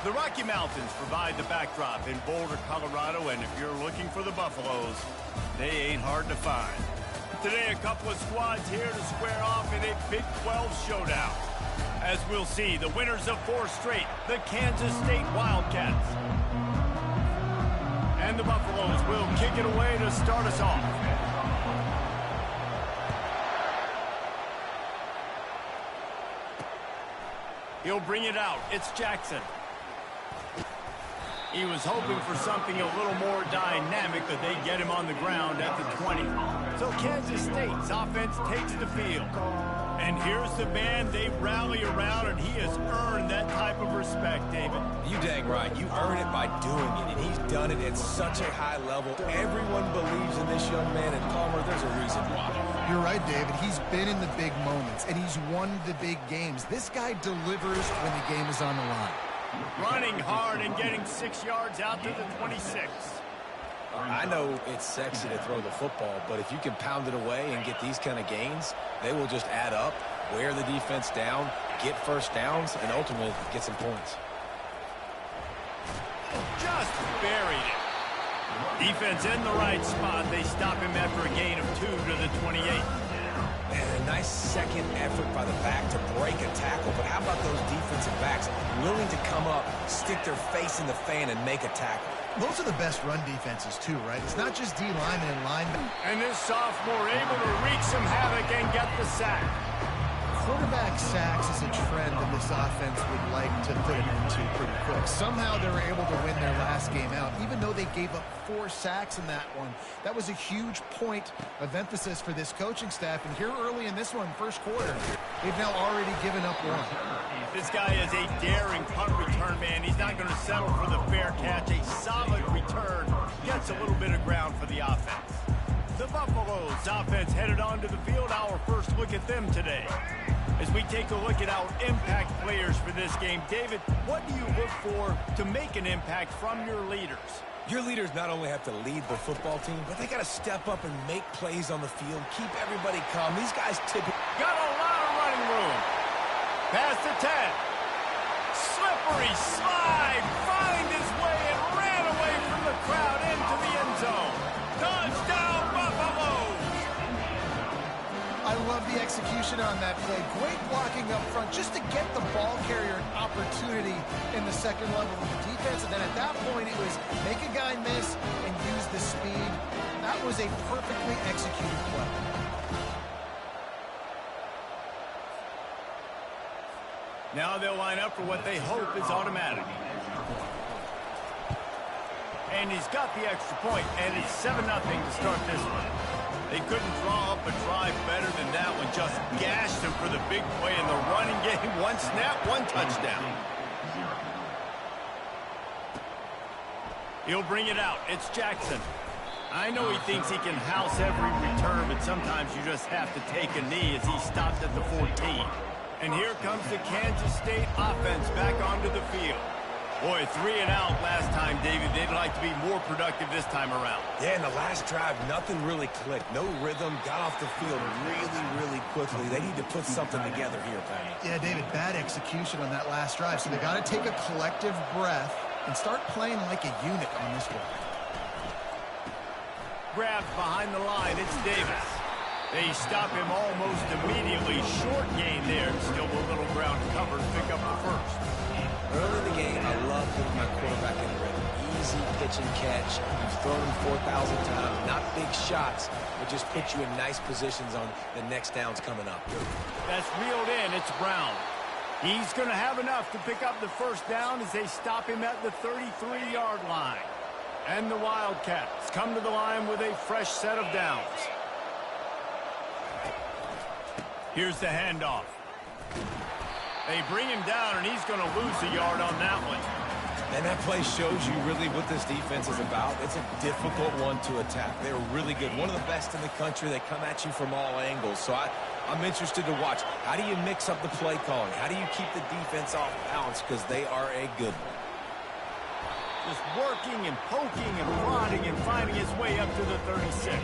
The Rocky Mountains provide the backdrop in Boulder, Colorado, and if you're looking for the Buffaloes, they ain't hard to find. Today, a couple of squads here to square off in a Big 12 showdown. As we'll see, the winners of 4 straight, the Kansas State Wildcats. And the Buffaloes will kick it away to start us off. He'll bring it out. It's Jackson. He was hoping for something a little more dynamic, but they get him on the ground at the 20. So Kansas State's offense takes the field. And here's the man they rally around, and he has earned that type of respect, David. You dang right. You earn it by doing it, and he's done it at such a high level. Everyone believes in this young man, and Palmer, there's a reason why. You're right, David. He's been in the big moments, and he's won the big games. This guy delivers when the game is on the line. Running hard and getting 6 yards out to the 26. I know it's sexy to throw the football, but if you can pound it away and get these kind of gains, they will just add up, wear the defense down, get first downs, and ultimately get some points. Just buried it. Defense in the right spot. They stop him after a gain of 2 to the 28. And a nice second effort by the back to break a tackle, but how about those defensive backs willing to come up, stick their face in the fan, and make a tackle? Those are the best run defenses, too, right? It's not just D-linemen and linemen. And this sophomore able to wreak some havoc and get the sack. Quarterback sacks is a trend that this offense would like to put it into pretty quick. Somehow they were able to win their last game out, even though they gave up 4 sacks in that one. That was a huge point of emphasis for this coaching staff. And here early in this one, first quarter, they've now already given up 1. This guy is a daring punt return man. He's not going to settle for the fair catch. A solid return gets a little bit of ground for the offense. The Buffaloes offense headed onto the field. Our first look at them today. As we take a look at our impact players for this game, David, what do you look for to make an impact from your leaders? Your leaders not only have to lead the football team, but they got to step up and make plays on the field, keep everybody calm. These guys typically got a lot of running room. Past the 10. Slippery slide. Find his way and ran away from the crowd into the end zone. Touchdown, Buffaloes! I love the execution on that play. Great blocking up front just to get the ball carrier an opportunity in the second level of the defense. And then at that point, it was make a guy miss and use the speed. That was a perfectly executed play. Now they'll line up for what they hope is automatic. And he's got the extra point, and it's 7-0 to start this one. They couldn't draw up a drive better than that one. Just gashed him for the big play in the running game. 1 snap, 1 touchdown. He'll bring it out. It's Jackson. I know he thinks he can house every return, but sometimes you just have to take a knee as he stopped at the 14. And here comes the Kansas State offense back onto the field. Boy, 3 and out last time, David. They'd like to be more productive this time around. Yeah, in the last drive, nothing really clicked. No rhythm, got off the field really quickly. They need to put something together here, Penny. Yeah, David, bad execution on that last drive. So they got to take a collective breath and start playing like a unit on this one. Grabbed behind the line, it's Davis. They stop him almost immediately. Short gain there. Still a little ground covered. Pick up the first. Early in the game, I love putting my quarterback in the rhythm. Easy pitch and catch. You've thrown him 4,000 times. Not big shots, but just put you in nice positions on the next downs coming up. That's reeled in. It's Brown. He's going to have enough to pick up the first down as they stop him at the 33-yard line. And the Wildcats come to the line with a fresh set of downs. Here's the handoff. They bring him down, and he's going to lose a yard on that one. And that play shows you really what this defense is about. It's a difficult one to attack. They're really good. One of the best in the country. They come at you from all angles. So I'm interested to watch. How do you mix up the play calling? How do you keep the defense off balance? Because they are a good one. Just working and poking and prodding and finding his way up to the 36.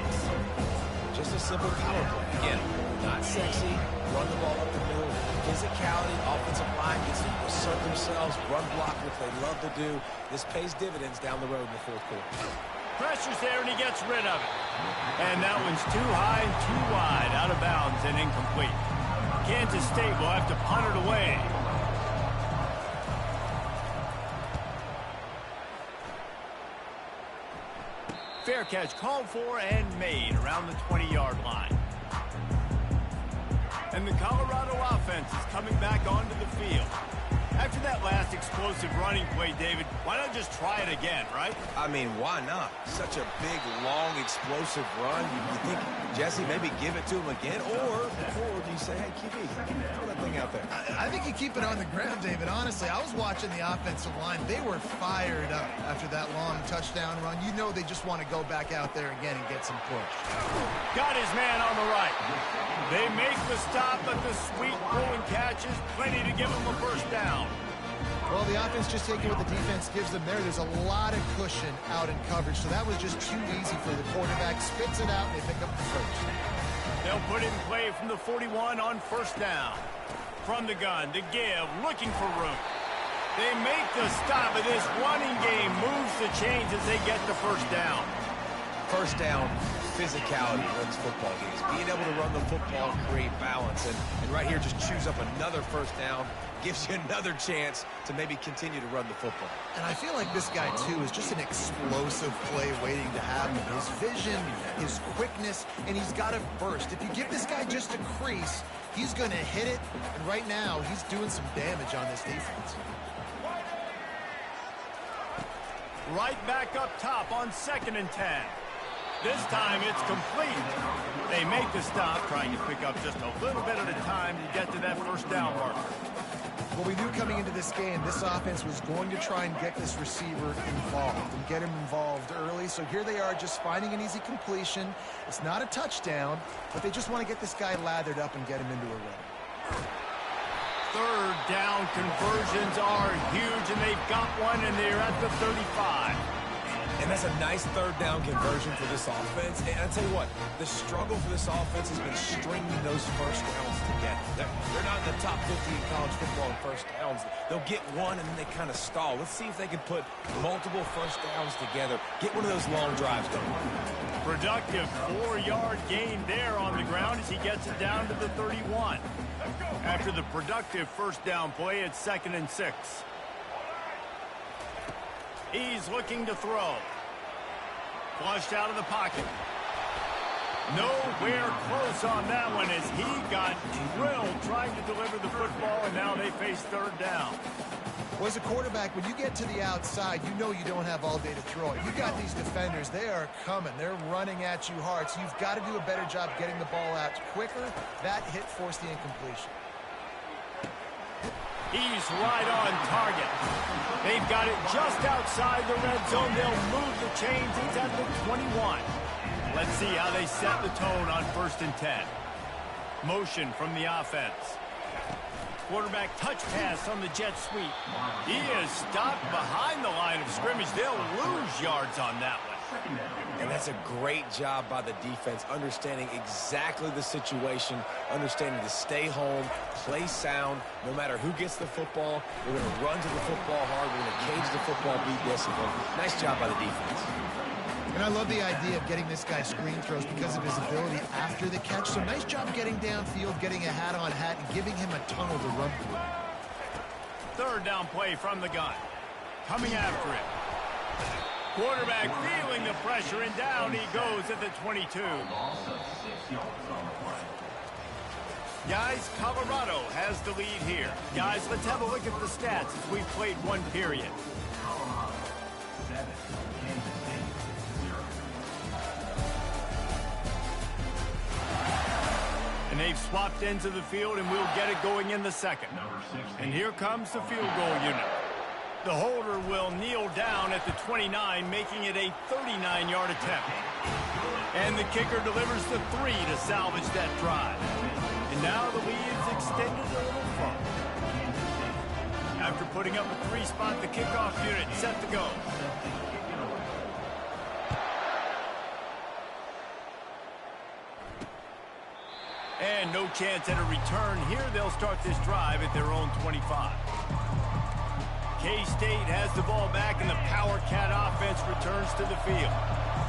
Just a simple power play. Again, not sexy. Run the ball up the middle. Physicality, offensive line gets insert themselves, run block, which they love to do. This pays dividends down the road in the fourth quarter. Pressure's there, and he gets rid of it. And that one's too high and too wide, out of bounds and incomplete. Kansas State will have to punt it away. Fair catch called for and made around the 20-yard line. And the Colorado offense is coming back onto the field. After that last explosive running play, David, why not just try it again, right? I mean, why not? Such a big, long, explosive run. You think, Jesse, maybe give it to him again? Or do you say, hey, QB, throw that thing out there? I think you keep it on the ground, David. Honestly, I was watching the offensive line. They were fired up after that long touchdown run. You know they just want to go back out there again and get some push. Got his man on the right. They make the stop, but the sweet throwing catch is plenty to give them a first down. Well, the offense just taking what the defense gives them there. There's a lot of cushion out in coverage, so that was just too easy for the quarterback. Spits it out, and they pick up the first. They'll put it in play from the 41 on first down. From the gun to give, looking for room. They make the stop, but this running game moves the chains as they get the first down. First down, physicality wins football games. Being able to run the football and create balance. And right here, just choose up another first down. Gives you another chance to maybe continue to run the football. And I feel like this guy, too, is just an explosive play waiting to happen. His vision, his quickness, and he's got a burst. If you give this guy just a crease, he's going to hit it. And right now, he's doing some damage on this defense. Right back up top on 2nd and 10. This time it's complete. They make the stop, trying to pick up just a little bit at a time to get to that first down marker. Well, we knew coming into this game, this offense was going to try and get this receiver involved and get him involved early. So here they are just finding an easy completion. It's not a touchdown, but they just want to get this guy lathered up and get him into a run. Third down conversions are huge, and they've got one, and they're at the 35. And that's a nice third down conversion for this offense. And I'll tell you what, the struggle for this offense has been stringing those first downs together. They're not in the top 50 in college football in first downs. They'll get one, and then they kind of stall. Let's see if they can put multiple first downs together. Get one of those long drives going. Productive 4-yard gain there on the ground as he gets it down to the 31. After the productive first down play, it's 2nd and 6. He's looking to throw. Flushed out of the pocket. Nowhere close on that one as he got drilled trying to deliver the football, and now they face third down. Well, as a quarterback, when you get to the outside, you know you don't have all day to throw it. You've got these defenders. They are coming. They're running at you hard, so you've got to do a better job getting the ball out quicker. That hit forced the incompletion. He's right on target. They've got it just outside the red zone. They'll move the chains. He's at the 21. Let's see how they set the tone on 1st and 10. Motion from the offense. Quarterback touch pass on the jet sweep. He is stopped behind the line of scrimmage. They'll lose yards on that one. And that's a great job by the defense, understanding exactly the situation, understanding to stay home, play sound. No matter who gets the football, we're going to run to the football hard. We're going to cage the football, be disciplined. Nice job by the defense. And I love the idea of getting this guy screen throws because of his ability after the catch. So nice job getting downfield, getting a hat-on-hat, and giving him a tunnel to run through. Third down play from the gun. Coming after it. Quarterback feeling the pressure, and down he goes at the 22. Guys, Colorado has the lead here. Guys, let's have a look at the stats as we've played one period. And they've swapped into the field, and we'll get it going in the second. And here comes the field goal unit. The holder will kneel down at the 29, making it a 39-yard attempt. And the kicker delivers the 3 to salvage that drive. And now the lead's extended a little further. After putting up a 3-spot, the kickoff unit set to go. And no chance at a return here. They'll start this drive at their own 25. K-State has the ball back, and the Power Cat offense returns to the field.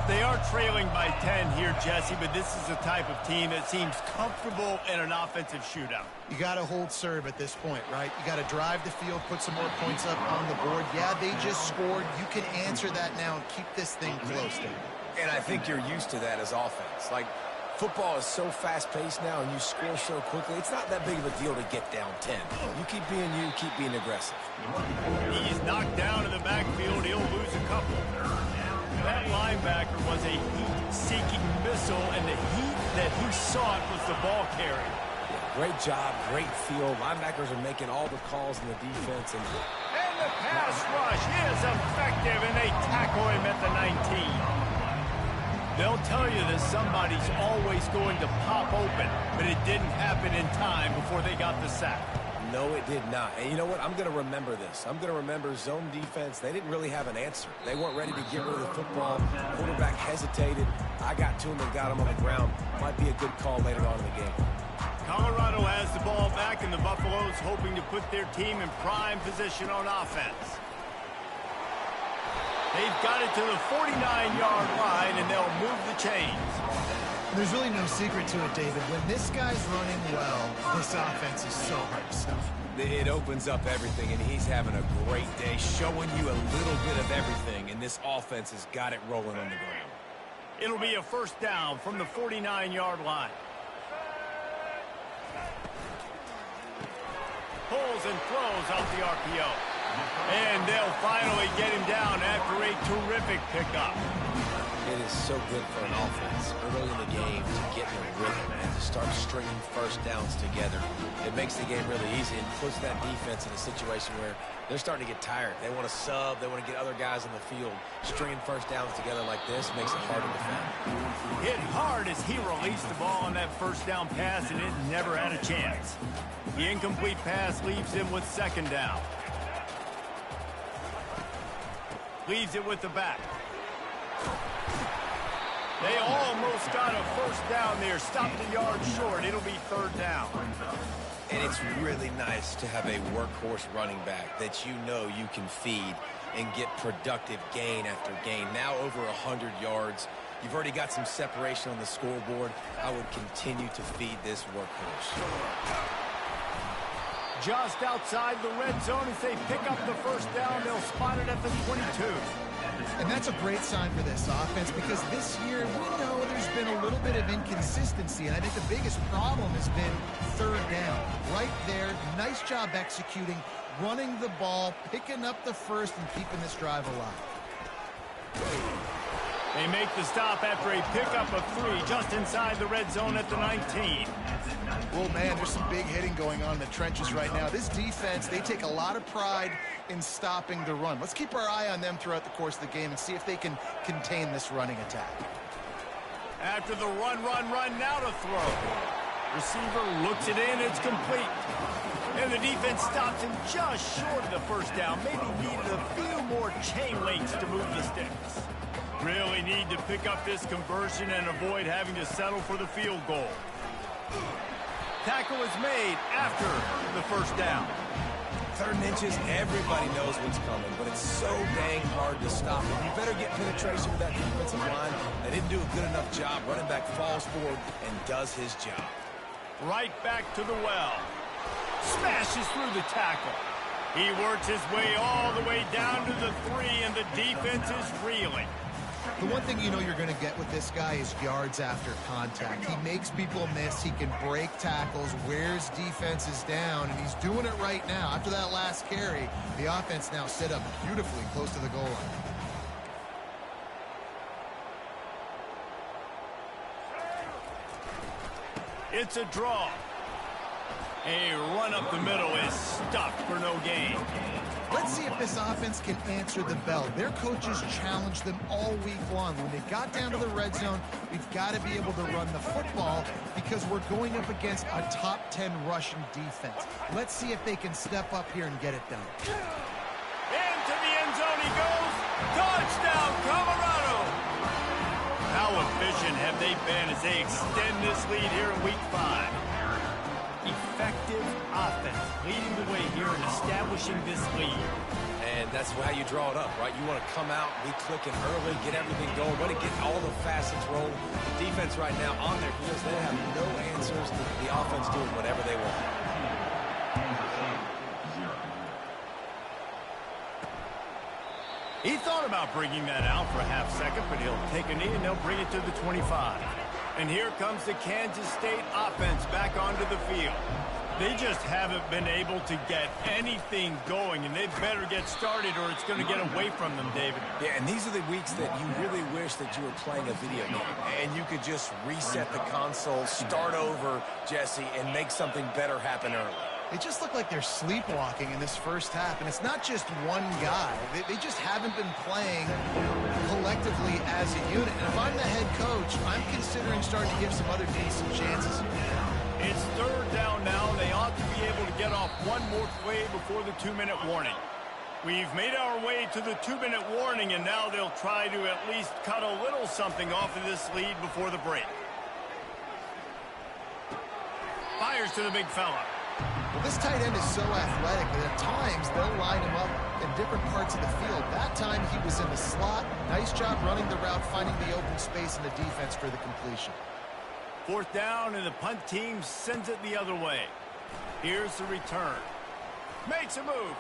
They are trailing by 10 here, Jesse, but this is the type of team that seems comfortable in an offensive shootout. You got to hold serve at this point, right? You got to drive the field, put some more points up on the board. Yeah, they just scored. You can answer that now and keep this thing close, David. And I think you're used to that as offense. Like, football is so fast-paced now, and you score so quickly, it's not that big of a deal to get down 10. You keep being aggressive. He's knocked down in the backfield. He'll lose a couple. That linebacker was a heat-seeking missile, and the heat that he sought was the ball carrier. Yeah, great job, great feel. Linebackers are making all the calls in the defense. And the pass rush is effective, and they tackle him at the 19. They'll tell you that somebody's always going to pop open, but it didn't happen in time before they got the sack. No, it did not. And you know what? I'm going to remember this. I'm going to remember zone defense. They didn't really have an answer. They weren't ready to get rid of the football. Quarterback hesitated. I got to him and got him on the ground. Might be a good call later on in the game. Colorado has the ball back, and the Buffaloes hoping to put their team in prime position on offense. They've got it to the 49-yard line, and they'll move the chains. There's really no secret to it, David. When this guy's running well, this offense is so hard to stop. It opens up everything, and he's having a great day, showing you a little bit of everything, and this offense has got it rolling on the ground. It'll be a first down from the 49-yard line. Pulls and throws off the RPO. And they'll finally get him down after a terrific pickup. It is so good for an offense early in the game to get in a rhythm and to start stringing first downs together. It makes the game really easy and puts that defense in a situation where they're starting to get tired. They want to sub. They want to get other guys in the field. Stringing first downs together like this makes it hard to defend. Hit hard as he released the ball on that first down pass, and it never had a chance. The incomplete pass leaves him with second down. Leaves it with the back. They almost got a first down there. Stopped a yard short. It'll be third down. And it's really nice to have a workhorse running back that you know you can feed and get productive gain after gain. Now over 100 yards. You've already got some separation on the scoreboard. I would continue to feed this workhorse. Just outside the red zone as they pick up the first down. They'll spot it at the 22. And that's a great sign for this offense because this year we know there's been a little bit of inconsistency, and I think the biggest problem has been third down. Right there, nice job executing, running the ball, picking up the first, and keeping this drive alive. They make the stop after a pickup of 3 just inside the red zone at the 19. Well, man, there's some big hitting going on in the trenches right now. This defense, they take a lot of pride in stopping the run. Let's keep our eye on them throughout the course of the game and see if they can contain this running attack. After the run, now to throw. Receiver looks it in, it's complete. And the defense stops him just short of the first down. Maybe needed a few more chain links to move the sticks. Really need to pick up this conversion and avoid having to settle for the field goal. Tackle is made after the first down. 3rd and inches, everybody knows what's coming, but it's so dang hard to stop it. You better get penetration with that defensive line. They didn't do a good enough job. Running back falls forward and does his job. Right back to the well. Smashes through the tackle. He works his way all the way down to the 3, and the defense is reeling. The one thing you know you're going to get with this guy is yards after contact. He makes people miss. He can break tackles, wears defenses down, and he's doing it right now. After that last carry, the offense now set up beautifully close to the goal line. It's a draw. A run up the middle is stuffed for no gain. Let's see if this offense can answer the bell. Their coaches challenged them all week long. When they got down to the red zone, we've got to be able to run the football because we're going up against a top 10 Russian defense. Let's see if they can step up here and get it done. Into the end zone he goes. Touchdown, Colorado! How efficient have they been as they extend this lead here in Week 5? Effective offense leading the way here in establishing this lead. And that's how you draw it up, right? You want to come out, be clicking early, get everything going, want to get all the facets rolling. The defense right now on their heels, they have no answers. The offense doing whatever they want. He thought about bringing that out for a half second, but he'll take a knee and they'll bring it to the 25. And here comes the Kansas State offense back onto the field. They just haven't been able to get anything going, and they better get started or it's going to get away from them, David. Yeah, and these are the weeks that you really wish that you were playing a video game and you could just reset the console, start over, Jesse, and make something better happen early. They just look like they're sleepwalking in this first half, and it's not just one guy. They just haven't been playing collectively as a unit. And if I'm the head coach, I'm considering starting to give some other teams some chances here. It's third down now. They ought to be able to get off one more play before the 2-minute warning. We've made our way to the 2-minute warning, and now they'll try to at least cut a little something off of this lead before the break. Fires to the big fella. Well, this tight end is so athletic that at times they'll line him up in different parts of the field. That time he was in the slot. Nice job running the route, finding the open space in the defense for the completion. Fourth down, and the punt team sends it the other way. Here's the return. Makes a move.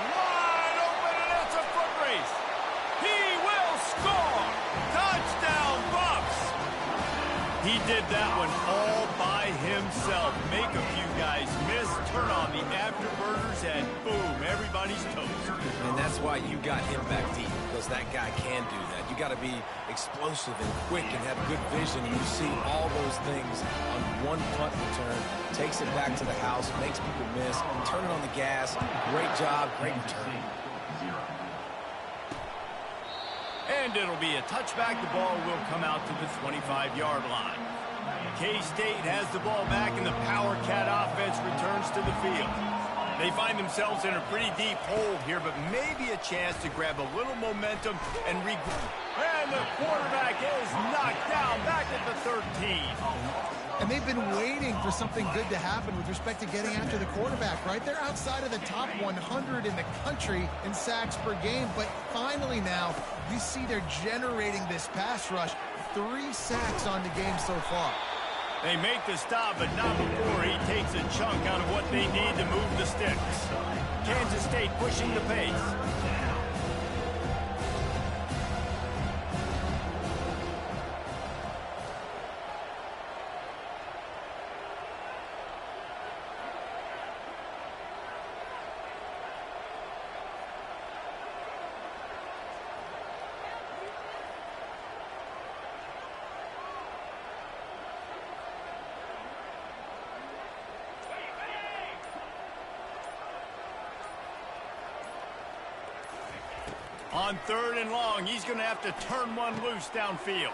Wide open, and it's a foot race. He will score. Touchdown, Buffs. He did that one all by himself. Make a few guys miss, turn on the afterburners, and boom, everybody's toast. And that's why you got him back deep, because that guy can do that. You got to be explosive and quick and have good vision, and you see all those things on one punt return. Takes it back to the house, makes people miss, turning on the gas. Great job, great return. And it'll be a touchback. The ball will come out to the 25-yard line. K-State has the ball back, and the Power Cat offense returns to the field. They find themselves in a pretty deep hole here, but maybe a chance to grab a little momentum and regroup. And the quarterback is knocked down back at the 13. And they've been waiting for something good to happen with respect to getting after the quarterback, right? They're outside of the top 100 in the country in sacks per game, but finally now you see they're generating this pass rush. 3 sacks on the game so far. They make the stop, but not before he takes a chunk out of what they need to move the sticks. Kansas State pushing the pace. On third and long, he's going to have to turn one loose downfield.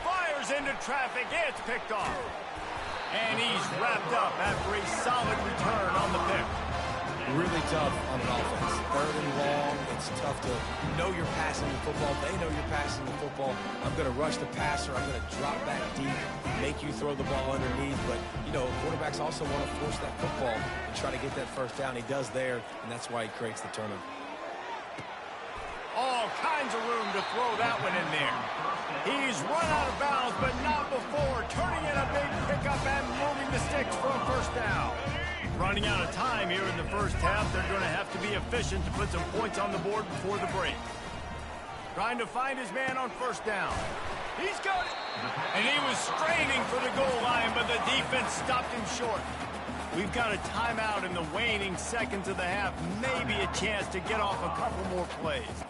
Fires into traffic. It's picked off. And he's wrapped up after a solid return on the pick. Really tough on an offense. Third and long, it's tough to know you're passing the football. They know you're passing the football. I'm going to rush the passer. I'm going to drop back deep, make you throw the ball underneath. But, you know, quarterbacks also want to force that football and try to get that first down. He does there, and that's why he creates the turnover. All kinds of room to throw that one in there. He's run out of bounds, but not before. Turning in a big pickup and moving the sticks for a first down. Running out of time here in the first half. They're going to have to be efficient to put some points on the board before the break. Trying to find his man on first down. He's got it. And he was straining for the goal line, but the defense stopped him short. We've got a timeout in the waning seconds of the half. Maybe a chance to get off a couple more plays.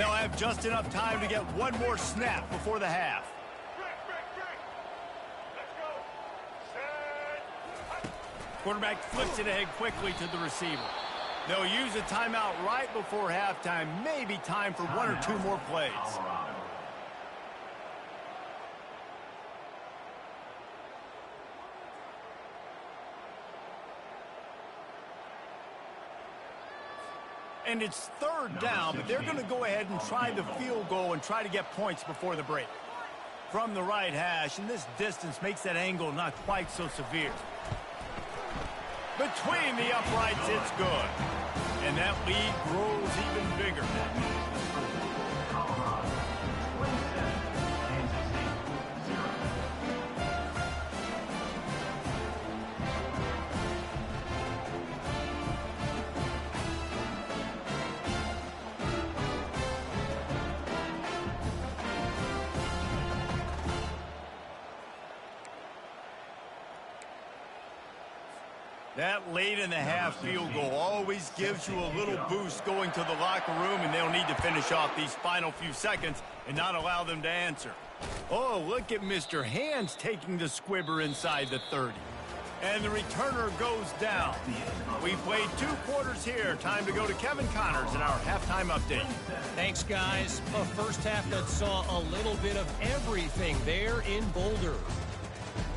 They'll have just enough time to get one more snap before the half. Quarterback flips it ahead quickly to the receiver. They'll use a timeout right before halftime. Maybe time for one or two more plays. And it's third down, but they're going to go ahead and try the field goal and try to get points before the break. From the right hash, and this distance makes that angle not quite so severe. Between the uprights, it's good. And that lead grows even bigger. That late in the half field goal always gives you a little boost going to the locker room, and they'll need to finish off these final few seconds and not allow them to answer. Oh, look at Mr. Hands taking the squibber inside the 30. And the returner goes down. We played 2 quarters here. Time to go to Kevin Connors in our halftime update. Thanks, guys. A first half that saw a little bit of everything there in Boulder.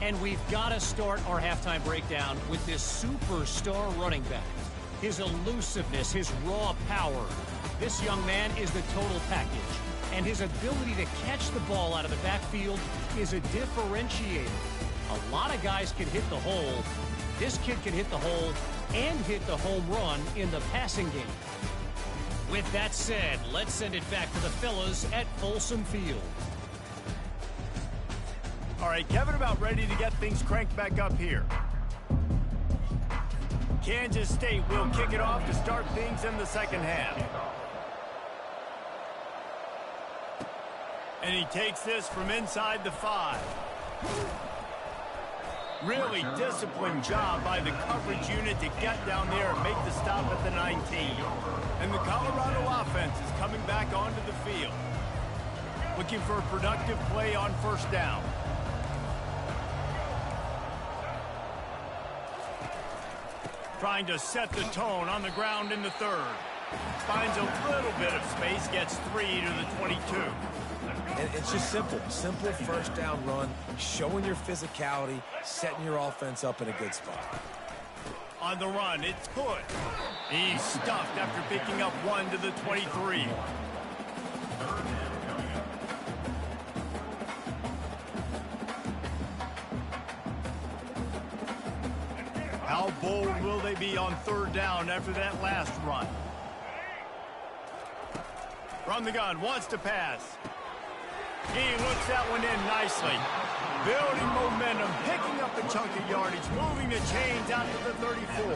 And we've got to start our halftime breakdown with this superstar running back. His elusiveness, his raw power. This young man is the total package. And his ability to catch the ball out of the backfield is a differentiator. A lot of guys can hit the hole. This kid can hit the hole and hit the home run in the passing game. With that said, let's send it back to the fellas at Folsom Field. All right, Kevin about ready to get things cranked back up here. Kansas State will kick it off to start things in the second half. And he takes this from inside the 5. Really disciplined job by the coverage unit to get down there and make the stop at the 19. And the Colorado offense is coming back onto the field. Looking for a productive play on first down. Trying to set the tone on the ground in the 3rd. Finds a little bit of space, gets 3 to the 22. And it's just simple first down run, showing your physicality, setting your offense up in a good spot. On the run, it's good. He's stuffed after picking up 1 to the 23. How bold will they be on third down after that last run? From the gun, wants to pass. He looks that one in nicely. Building momentum, picking up a chunk of yardage, moving the chains out to the 34.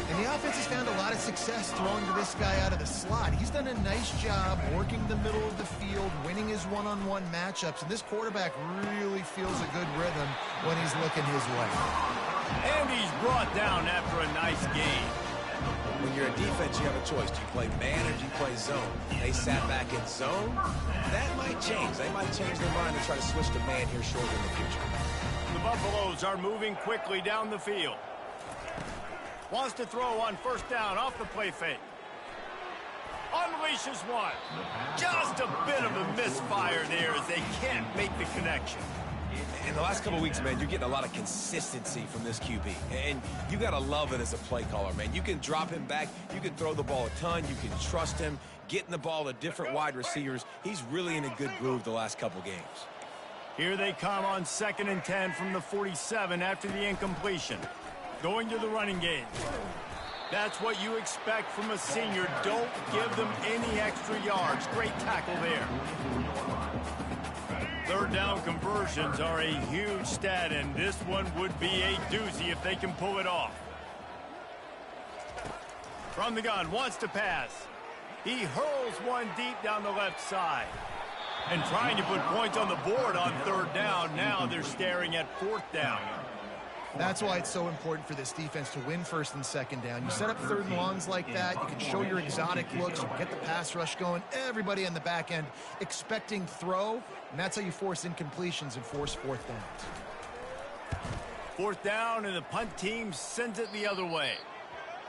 And the offense has found a lot of success throwing to this guy out of the slot. He's done a nice job working the middle of the field, winning his one-on-one matchups, and this quarterback really feels a good rhythm when he's looking his way. And he's brought down after a nice game. When you're a defense, you have a choice. Do you play man or do you play zone? They sat back in zone. That might change. They might change their mind and try to switch to man here shortly in the future. The Buffaloes are moving quickly down the field. Wants to throw on first down off the play fake. Unleashes one. Just a bit of a misfire there as they can't make the connection. In the last couple of weeks, man, you're getting a lot of consistency from this QB. And you got to love it as a play caller, man. You can drop him back. You can throw the ball a ton. You can trust him. Getting the ball to different wide receivers. He's really in a good groove the last couple games. Here they come on 2nd and 10 from the 47 after the incompletion. Going to the running game. That's what you expect from a senior. Don't give them any extra yards. Great tackle there. Third down conversions are a huge stat, and this one would be a doozy if they can pull it off. From the gun, wants to pass. He hurls one deep down the left side. And trying to put points on the board on third down. Now they're staring at 4th down. That's why it's so important for this defense to win first and second down. You set up third and longs like that. You can show your exotic looks. You can get the pass rush going. Everybody on the back end expecting throw, and that's how you force incompletions and force fourth downs. Fourth down, and the punt team sends it the other way.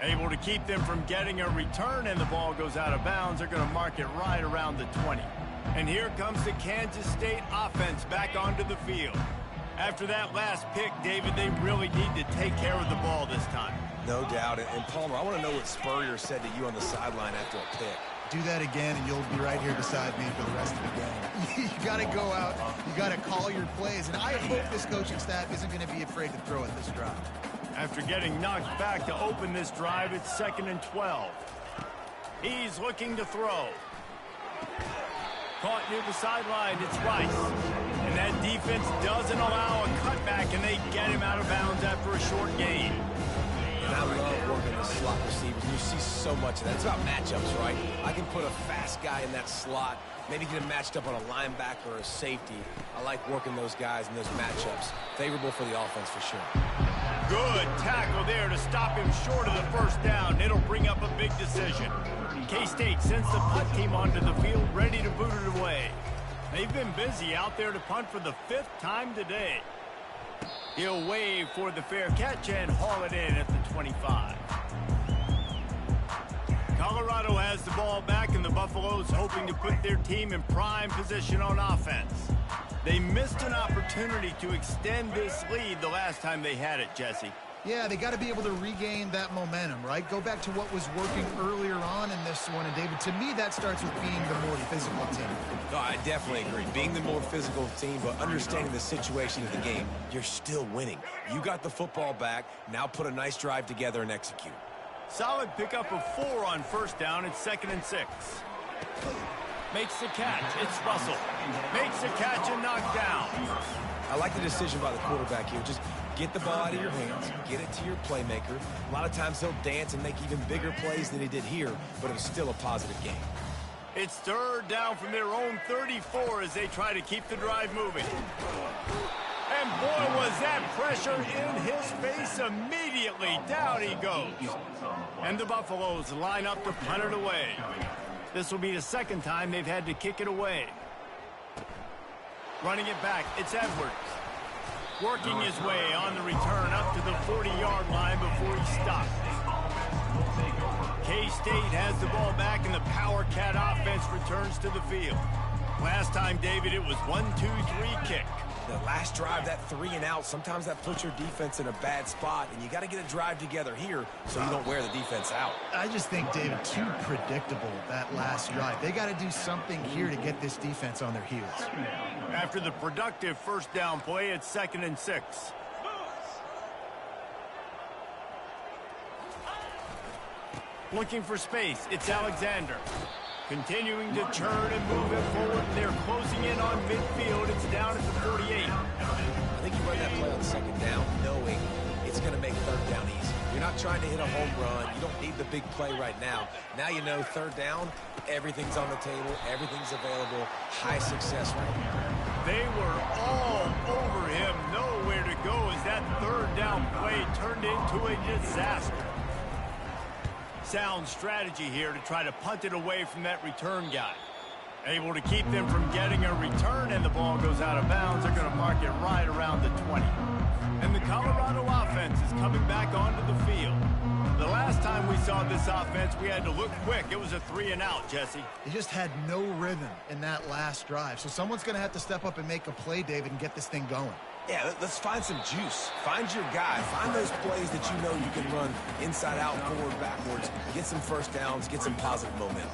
Able to keep them from getting a return, and the ball goes out of bounds. They're going to mark it right around the 20. And here comes the Kansas State offense back onto the field. After that last pick, David, they really need to take care of the ball this time. No doubt. And Palmer, I want to know what Spurrier said to you on the sideline after a pick. Do that again, and you'll be right here beside me for the rest of the game. You got to go out. You got to call your plays. And I hope this coaching staff isn't going to be afraid to throw at this drive. After getting knocked back to open this drive, it's 2nd and 12. He's looking to throw. Caught near the sideline, it's Rice. And that defense doesn't allow a cutback, and they get him out of bounds after a short gain. And I love working the slot receivers. You see so much of that. It's about matchups, right? I can put a fast guy in that slot, maybe get him matched up on a linebacker or a safety. I like working those guys in those matchups. Favorable for the offense for sure. Good tackle there to stop him short of the first down. It'll bring up a big decision. K-State sends the punt team onto the field, ready to boot it away. They've been busy out there to punt for the 5th time today. He'll wave for the fair catch and haul it in at the 25. Colorado has the ball back, and the Buffaloes hoping to put their team in prime position on offense. They missed an opportunity to extend this lead the last time they had it, Jesse. Yeah, they got to be able to regain that momentum, right? Go back to what was working earlier on in this one. And, David, to me, that starts with being the more physical team. No, I definitely agree. Being the more physical team, but understanding the situation of the game, you're still winning. You got the football back. Now put a nice drive together and execute. Solid pickup of 4 on first down. It's 2nd and 6. Makes the catch. It's Russell. Makes the catch and knocked down. I like the decision by the quarterback here. Just get the ball out of your hands, get it to your playmaker. A lot of times he'll dance and make even bigger plays than he did here, but it was still a positive game. It's 3rd down from their own 34 as they try to keep the drive moving. And boy, was that pressure in his face immediately. Down he goes. And the Buffaloes line up to punt it away. This will be the 2nd time they've had to kick it away. Running it back, it's Edwards. Working his way on the return up to the 40-yard line before he stops. K-State has the ball back, and the Power Cat offense returns to the field. Last time, David, it was 1-2-3 kick. The last drive, that 3 and out, sometimes that puts your defense in a bad spot, and you got to get a drive together here so you don't wear the defense out. I just think, David, too predictable, that last drive. They got to do something here to get this defense on their heels. After the productive first down play, it's 2nd and 6. Looking for space, it's Alexander. Continuing to churn and move it forward. They're closing in on midfield. It's down at the 48. I think you run that play on 2nd down knowing it's going to make 3rd down easy. You're not trying to hit a home run. You don't need the big play right now. Now you know 3rd down, everything's on the table, everything's available, high success rate. They were all over him. Nowhere to go as that 3rd down play turned into a disaster. Sound strategy here to try to punt it away from that return guy. Able to keep them from getting a return, and the ball goes out of bounds. They're going to mark it right around the 20. And the Colorado offense is coming back onto the field. The last time we saw this offense, we had to look quick. It was a 3 and out, Jesse. They just had no rhythm in that last drive. So someone's going to have to step up and make a play, David, and get this thing going. Yeah, let's find some juice. Find your guy. Find those plays that you know you can run inside out, forward, backwards. Get some first downs. Get some positive momentum.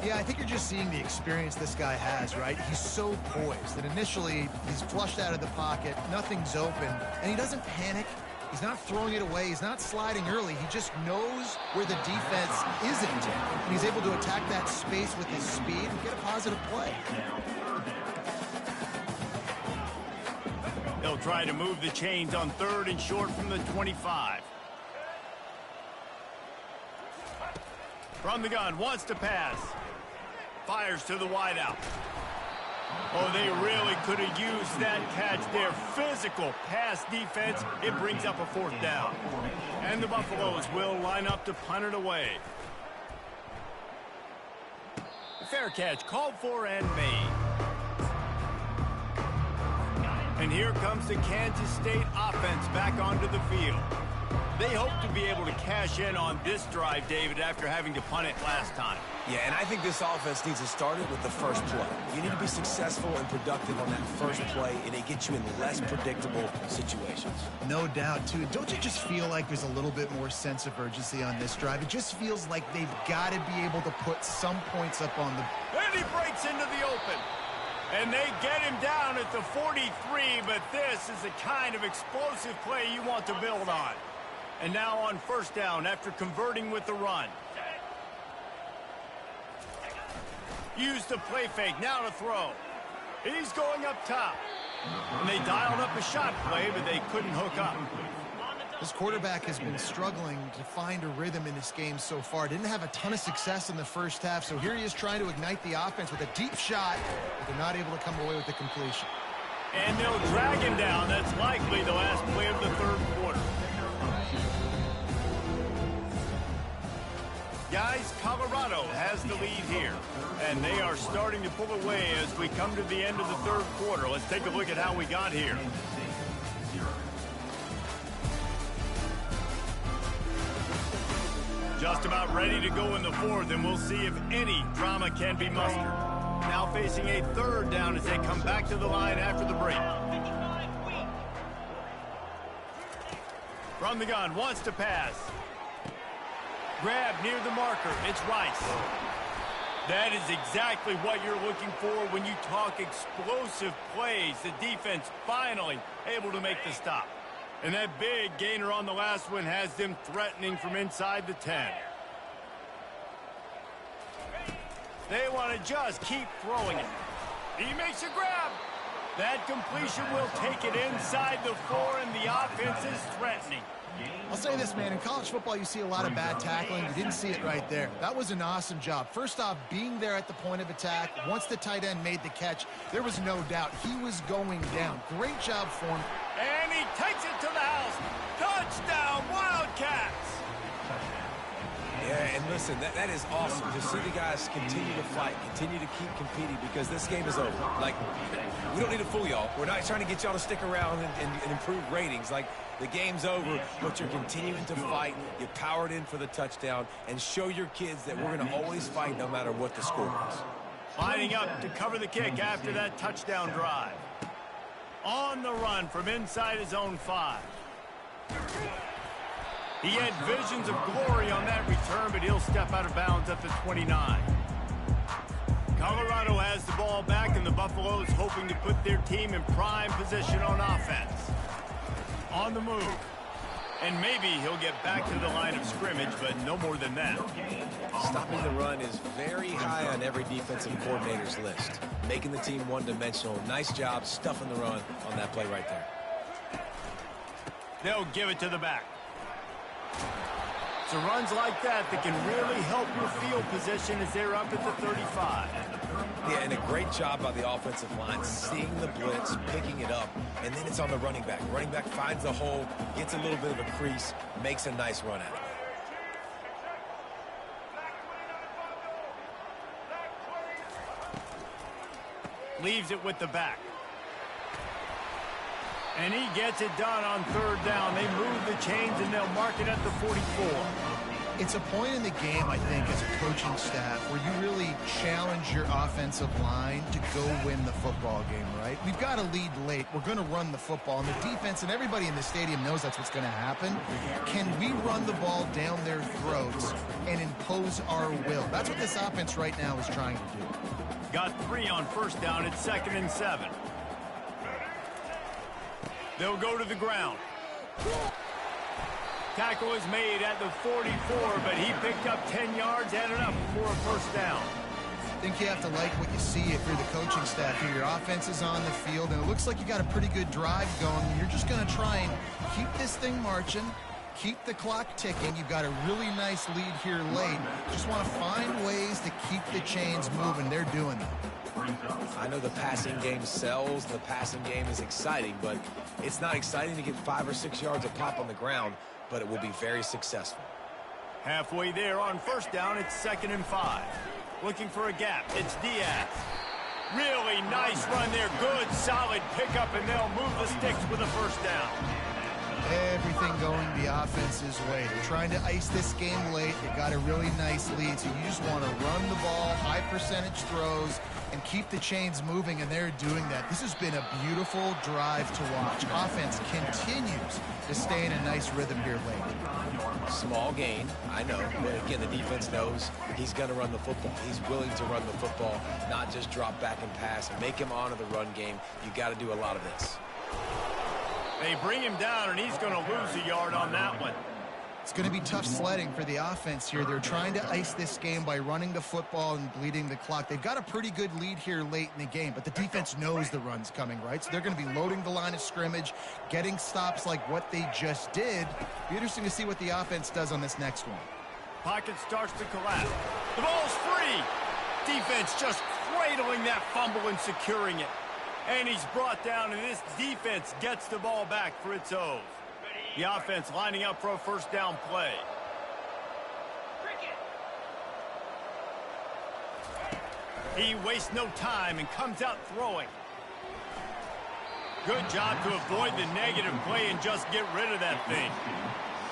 Yeah, I think you're just seeing the experience this guy has, right? He's so poised that initially he's flushed out of the pocket, nothing's open, and he doesn't panic. He's not throwing it away. He's not sliding early. He just knows where the defense isn't, and he's able to attack that space with his speed and get a positive play. They'll try to move the chains on 3rd and short from the 25. From the gun, wants to pass. Fires to the wideout. Oh, they really could have used that catch there. Physical pass defense. It brings up a 4th down. And the Buffaloes will line up to punt it away. Fair catch called for and made. And here comes the Kansas State offense back onto the field. They hope to be able to cash in on this drive, David, after having to punt it last time. Yeah, and I think this offense needs to start it with the first play. You need to be successful and productive on that first play, and it gets you in less predictable situations. No doubt, too. Don't you just feel like there's a little bit more sense of urgency on this drive? It just feels like they've got to be able to put some points up on the... And he breaks into the open. And they get him down at the 43, but this is the kind of explosive play you want to build on. And now on 1st down after converting with the run. Use the play fake, now to throw. He's going up top. And they dialed up a shot play, but they couldn't hook up. This quarterback has been struggling to find a rhythm in this game so far. Didn't have a ton of success in the first half, so here he is trying to ignite the offense with a deep shot, but they're not able to come away with the completion. And they'll drag him down. That's likely the last play of the 3rd quarter. Guys, Colorado has the lead here, and they are starting to pull away as we come to the end of the 3rd quarter. Let's take a look at how we got here. Just about ready to go in the 4th, and we'll see if any drama can be mustered. Now facing a 3rd down as they come back to the line after the break. From the gun, wants to pass. Grab near the marker. It's Rice. That is exactly what you're looking for when you talk explosive plays. The defense finally able to make the stop. And that big gainer on the last one has them threatening from inside the 10. They want to just keep throwing it. He makes a grab. That completion will take it inside the 4, and the offense is threatening. I'll say this, man. In college football, you see a lot of bad tackling. You didn't see it right there. That was an awesome job. First off, being there at the point of attack. Once the tight end made the catch, there was no doubt he was going down. Great job for him. And he takes it to the house. Touchdown, Wildcats! Yeah, and listen, that is awesome to see the guys continue to fight, continue to keep competing, because this game is over. Like, we don't need to fool y'all. We're not trying to get y'all to stick around and improve ratings. Like, the game's over, but you're continuing to fight. You powered in for the touchdown, and show your kids that we're going to always fight no matter what the score is. Lining up to cover the kick after that touchdown drive. On the run from inside his own 5. He had visions of glory on that return, but he'll step out of bounds at the 29. Colorado has the ball back, and the Buffaloes hoping to put their team in prime position on offense. On the move. And maybe he'll get back to the line of scrimmage, but no more than that. Stopping the run is very high on every defensive coordinator's list. Making the team one-dimensional. Nice job stuffing the run on that play right there. They'll give it to the back. So runs like that can really help your field position as they're up at the 35. Yeah, and a great job by the offensive line, seeing the blitz, picking it up, and then it's on the running back. Running back finds the hole, gets a little bit of a crease, makes a nice run out of it. Leaves it with the back. And he gets it done on 3rd down. They move the chains, and they'll mark it at the 44. It's a point in the game, I think, as a coaching staff, where you really challenge your offensive line to go win the football game, right? We've got to lead late. We're going to run the football. And the defense and everybody in the stadium knows that's what's going to happen. Can we run the ball down their throats and impose our will? That's what this offense right now is trying to do. Got 3 on 1st down. It's 2nd and 7. They'll go to the ground. Tackle is made at the 44, but he picked up 10 yards and enough for a 1st down. I think you have to like what you see if you're the coaching staff here. Your offense is on the field, and it looks like you got a pretty good drive going. You're just going to try and keep this thing marching, keep the clock ticking. You've got a really nice lead here late. Just want to find ways to keep the chains moving. They're doing that. I know the passing game sells, the passing game is exciting, but it's not exciting to get 5 or 6 yards of pop on the ground, but it will be very successful. Halfway there on first down, it's 2nd and 5. Looking for a gap, it's Diaz. Really nice run there, good, solid pickup, and they'll move the sticks with a first down. Everything going the offense's way. They're trying to ice this game late. They got a really nice lead, so you just want to run the ball, high percentage throws, and keep the chains moving, and they're doing that. This has been a beautiful drive to watch. Offense continues to stay in a nice rhythm here late. Small gain, I know, but again, the defense knows he's going to run the football. He's willing to run the football, not just drop back and pass and make him honor the run game. You got to do a lot of this. They bring him down, and he's going to lose a yard on that one. It's going to be tough sledding for the offense here. They're trying to ice this game by running the football and bleeding the clock. They've got a pretty good lead here late in the game, but the defense knows the run's coming, right? So they're going to be loading the line of scrimmage, getting stops like what they just did. Be interesting to see what the offense does on this next one. Pocket starts to collapse. The ball's free. Defense just cradling that fumble and securing it. And he's brought down, and this defense gets the ball back for its O's. The offense lining up for a first down play. He wastes no time and comes out throwing. Good job to avoid the negative play and just get rid of that thing.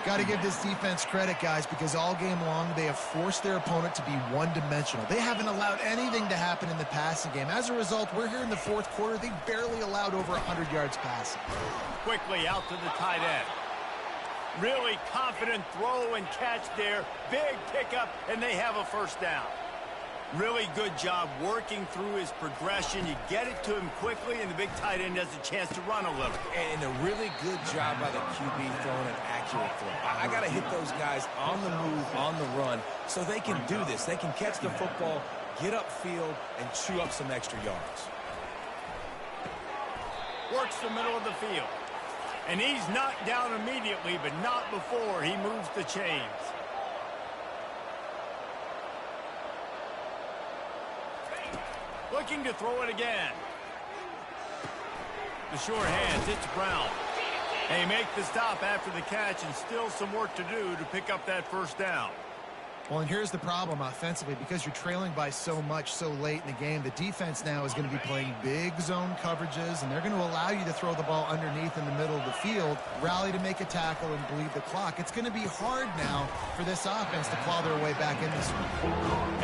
Got to give this defense credit, guys, because all game long they have forced their opponent to be one-dimensional. They haven't allowed anything to happen in the passing game. As a result, we're here in the fourth quarter. They barely allowed over 100 yards passing. Quickly out to the tight end. Really confident throw and catch there. Big pickup, and they have a first down. Really good job working through his progression. You get it to him quickly, and the big tight end has a chance to run a little. And a really good job by the QB throwing an accurate throw. I got to hit those guys on the move, on the run, so they can do this. They can catch the football, get upfield, and chew up some extra yards. Works the middle of the field. And he's knocked down immediately, but not before he moves the chains. Looking to throw it again. The short hands, it's Brown. They make the stop after the catch, and still some work to do to pick up that first down. Well, and here's the problem offensively. Because you're trailing by so much so late in the game, the defense now is going to be playing big zone coverages, and they're going to allow you to throw the ball underneath in the middle of the field, rally to make a tackle, and bleed the clock. It's going to be hard now for this offense to claw their way back in this one.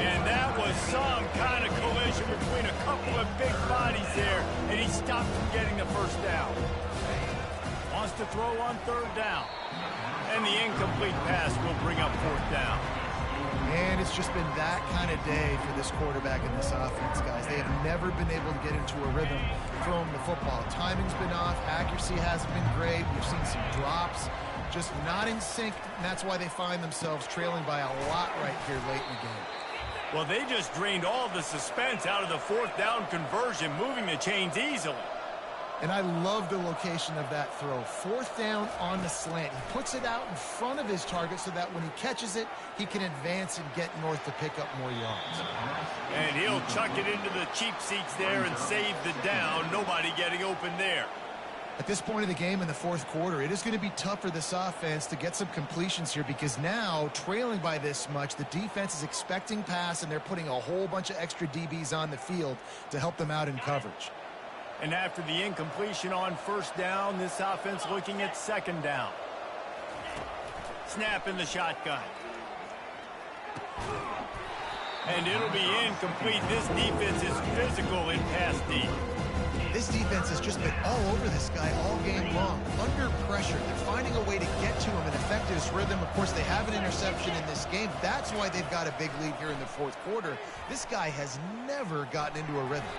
And that was some kind of collision between a couple of big bodies there, and he stopped from getting the first down. Wants to throw on third down. And the incomplete pass will bring up fourth down. And it's just been that kind of day for this quarterback and this offense, guys. They have never been able to get into a rhythm throwing the football. Timing's been off. Accuracy hasn't been great. We've seen some drops. Just not in sync, and that's why they find themselves trailing by a lot right here late in the game. Well, they just drained all the suspense out of the fourth down conversion, moving the chains easily. And I love the location of that throw. Fourth down on the slant. He puts it out in front of his target so that when he catches it, he can advance and get north to pick up more yards. And he'll chuck it into the cheap seats there and save the down. Nobody getting open there. At this point of the game in the fourth quarter, it is going to be tough for this offense to get some completions here because now, trailing by this much, the defense is expecting pass, and they're putting a whole bunch of extra DBs on the field to help them out in coverage. And after the incompletion on first down, this offense looking at second down. Snap in the shotgun. And it'll be incomplete. This defense is physical in pass deep. This defense has just been all over this guy all game long. Under pressure. They're finding a way to get to him and affect his rhythm. Of course, they have an interception in this game. That's why they've got a big lead here in the fourth quarter. This guy has never gotten into a rhythm.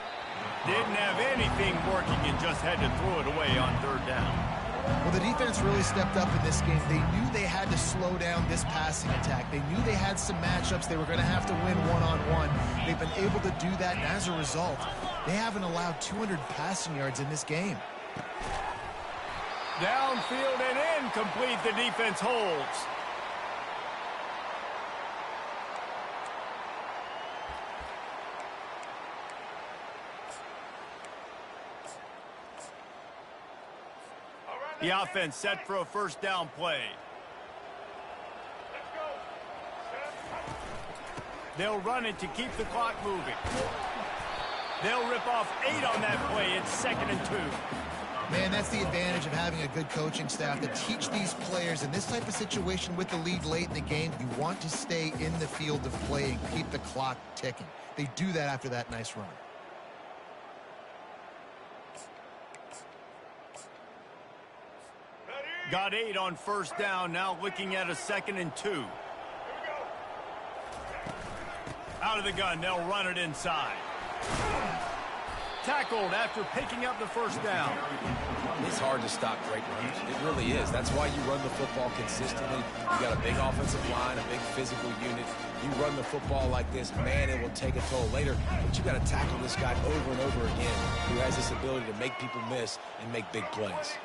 Didn't have anything working and just had to throw it away on third down. Well, the defense really stepped up in this game. They knew they had to slow down this passing attack. They knew they had some matchups they were going to have to win one-on-one. They've been able to do that, and as a result, they haven't allowed 200 passing yards in this game. Downfield and incomplete. The defense holds. The offense set for a first down play. They'll run it to keep the clock moving. They'll rip off 8 on that play. It's 2nd and 2. Man, that's the advantage of having a good coaching staff to teach these players in this type of situation with the lead late in the game. You want to stay in the field of play and keep the clock ticking. They do that after that nice run. Got 8 on first down. Now looking at a 2nd and 2. Out of the gun, they'll run it inside. Tackled after picking up the first down. It's hard to stop great runs. It really is. That's why you run the football consistently. You got a big offensive line, a big physical unit. You run the football like this, man, it will take a toll later. But you got to tackle this guy over and over again who has this ability to make people miss and make big plays.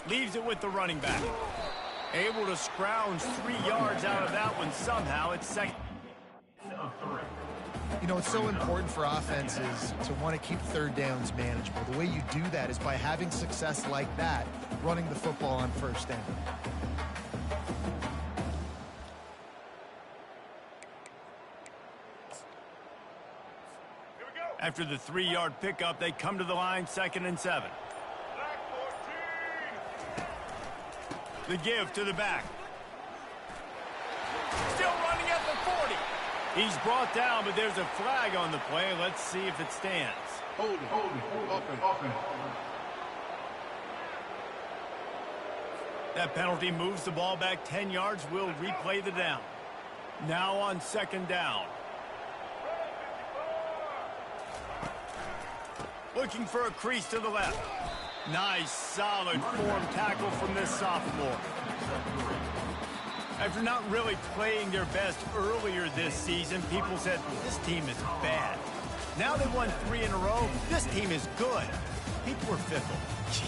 Leaves it with the running back. Able to scrounge 3 yards out of that one somehow. It's 2nd. You know, it's so important for offenses to want to keep third downs manageable. The way you do that is by having success like that, running the football on first down. After the 3-yard pickup, they come to the line, 2nd and 7. The give to the back. Still running at the 40. He's brought down, but there's a flag on the play. Let's see if it stands. Hold it. That penalty moves the ball back 10 yards. We'll replay the down. Now on 2nd down. Looking for a crease to the left. Nice, solid form tackle from this sophomore. After not really playing their best earlier this season, people said, this team is bad. Now they've won 3 in a row. This team is good. People were fickle.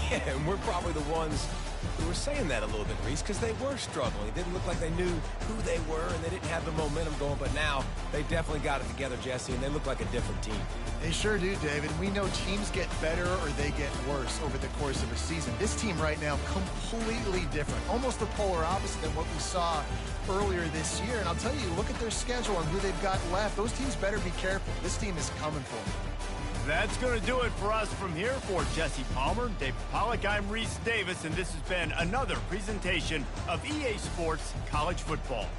Yeah, and we're probably the ones who were saying that a little bit, Reese, because they were struggling. It didn't look like they knew who they were, and they didn't have the momentum going. But now they definitely got it together, Jesse, and they look like a different team. They sure do, David. We know teams get better or they get worse over the course of a season. This team right now, completely different. Almost the polar opposite than what we saw earlier this year. And I'll tell you, look at their schedule and who they've got left. Those teams better be careful. This team is coming for them. That's going to do it for us from here. For Jesse Palmer, David Pollack, I'm Reese Davis, and this has been another presentation of EA Sports College Football.